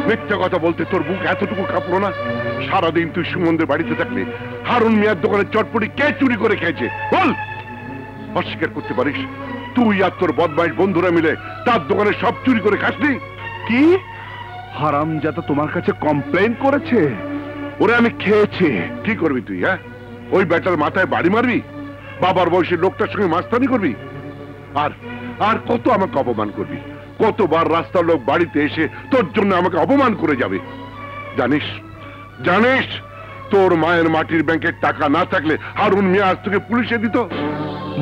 মিথ্যা কথা বলতে তোর বুক এতটুকু কাঁপলো না? সারাদিন তুই সুমনদের বাড়িতে থাকলে হারুন মিয়ার দোকানের চটপটি কে চুরি করে খেয়েছে বল? অস্বীকার করতে পারিস তুই আর তোর বদমাইশ বন্ধুরা মিলে তার দোকানে সব চুরি করে খাসনি? কি হারামজাদা তোমার কাছে কমপ্লেইন করেছে? ওরে আমি খেয়েছি। কি করবি তুই? হ্যাঁ, ওই ব্যাটার মাথায় বাড়ি মারবি? বাবার বয়সের লোকটার সঙ্গে মাস্তানি করবি? আর আর কত আমাকে অপমান করবি? কতবার রাস্তার লোক বাড়িতে এসে তোর জন্য আমাকে অপমান করে যাবে? জানিস জানিস তোর মায়ের মাটির ব্যাংকের টাকা না থাকলে হারুন মিয়া আজ তোকে পুলিশে দিত।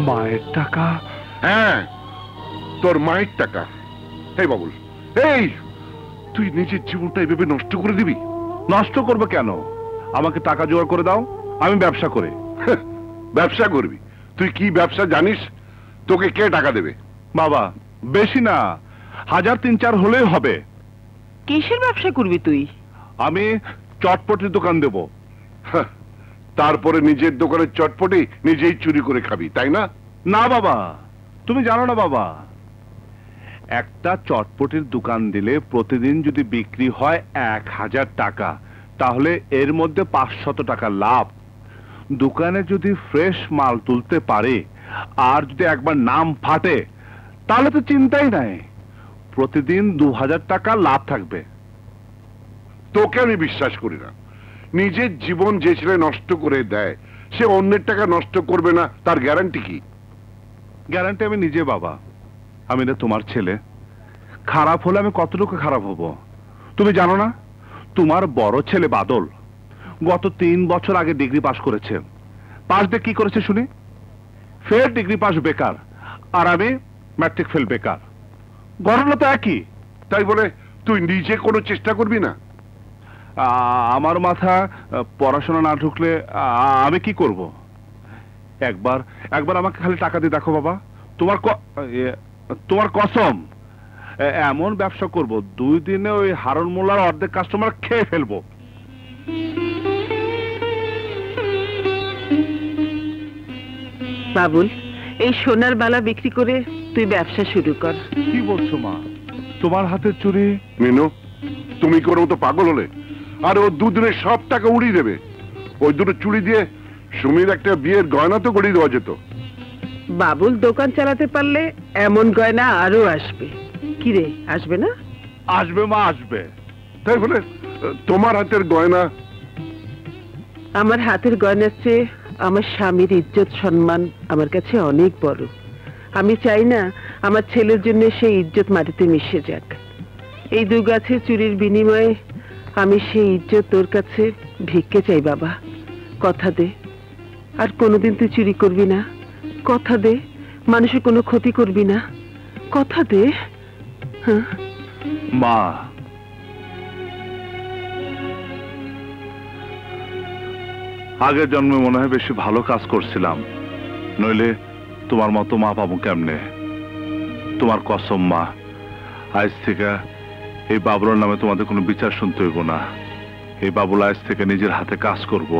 মায়ের টাকা? হ্যাঁ, তোর মায়ের টাকা। এই বাবুল, এই তুই নিজের জীবনটা এভাবে নষ্ট করে দিবি? নষ্ট করবে কেন? আমাকে টাকা জোগাড় করে দাও, আমি ব্যবসা করে। ব্যবসা করবি? তুই কি ব্যবসা জানিস? তোকে কে টাকা দেবে? বাবা বেশি না, 1000-3-4 হলেই হবে। কিসের ব্যবসা করবি তুই? আমি চটপটির দোকান দেব। তারপরে নিজের দোকানের চটপটি নিজেই চুরি করে খাবি, তাই না? না বাবা, তুমি জানো না বাবা, একটা চটপটির দোকান দিলে প্রতিদিন যদি বিক্রি হয় 1000 টাকা, তাহলে এর মধ্যে 500 টাকা লাভ। দোকানে যদি ফ্রেশ মাল তুলতে পারে আর যদি একবার নাম ফাটে তাহলে তো চিন্তাই নাই, প্রতিদিন 2000 টাকা লাভ থাকবে। তোকে আমি বিশ্বাস করি না। নিজের জীবন যে ছেলে নষ্ট করে দেয় সে অন্যের টাকা নষ্ট করবে না, তার গ্যারান্টি কি? গ্যারান্টি আমি নিজে বাবা। আমি না তোমার ছেলে, খারাপ হলে আমি কতটুকু খারাপ হব তুমি জানো না? তোমার বড় ছেলে বাদল গত 3 বছর আগে ডিগ্রি পাশ করেছে। পাশ দিয়ে কি করেছে শুনি? ফের ডিগ্রি পাশ বেকার, আর আমি ম্যাট্রিক ফেল বেকার। ঘটনা তো একই। তাই বলে তুই নিজে কোনো চেষ্টা করবি না? আমার মাথা পড়াশোনা না ঢুকলে আমি কি করব? একবার আমাকে খালি টাকা দিয়ে দেখো বাবা, তোমার কসম এমন ব্যবসা করব 2 দিনে ওই হারুন মোল্লার অর্ধেক কাস্টমার খেয়ে ফেলবো। বাবুল, এই সোনার বালা বিক্রি করে তুই ব্যবসা শুরু কর। কি বলছো মা? তোমার হাতের চুরি? মিনু, তুমি কোনো তো পাগল হলে? আর ও 2 দিনে সব টাকা উড়িয়ে দেবে। ওই দুটো চুরি দিয়ে সুমির একটা বিয়ের গয়না তো গড়িয়ে দেওয়া যেত। বাবুল দোকান চালাতে পারলে এমন গয়না আরো আসবে। কি রে, আসবে না? আসবে মা, আসবে। তাই বলে তোমার হাতের গয়না? আমার হাতের গয়নার চেয়ে আমার স্বামীর ইজ্জত সম্মান আমার কাছে অনেক বড়। আমি চাই না আমার ছেলের জন্য সেই ইজ্জত মাটিতে মিশে যাক। এই 2 গাছের চুরির বিনিময়ে আমি সেই ইজ্জত তোর কাছে ভিক্ষে চাই বাবা। কথা দে আর কোনোদিন তুই চুরি করবি না। কথা দে মানুষের কোনো ক্ষতি করবি না। কথা দে। হ্যাঁ মা, আগের জন্মে মনে হয় বেশি ভালো কাজ করছিলাম, নইলে তোমার মতো মা পাবো কেমনে? তোমার কসম মা, আজ থেকে এই বাবুলার নামে তোমাদের কোনো বিচার শুনতে হইব না। এই বাবুল আজ থেকে নিজের হাতে কাজ করব।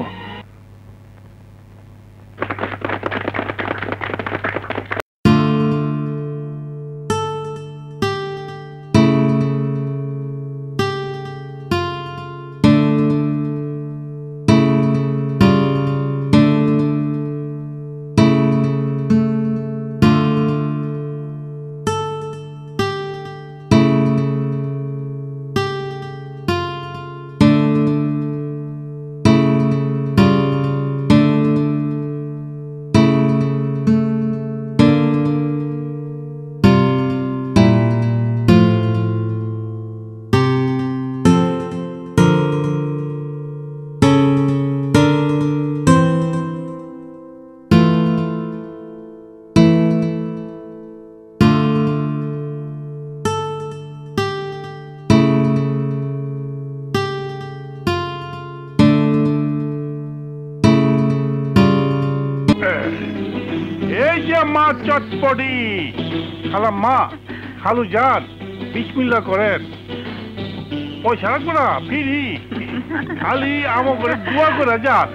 চটপটি খালা মা, খালু যান, বিসমিল্লাহ করেন। পয়সা রাখবো না, ফিরি খালি আমার করে দোয়া করে যান।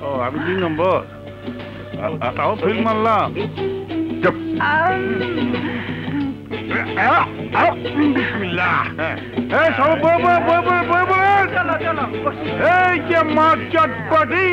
ও আমি 2 নম্বর, তাও ফিল মারলাম। এই যে মাছ চটপটি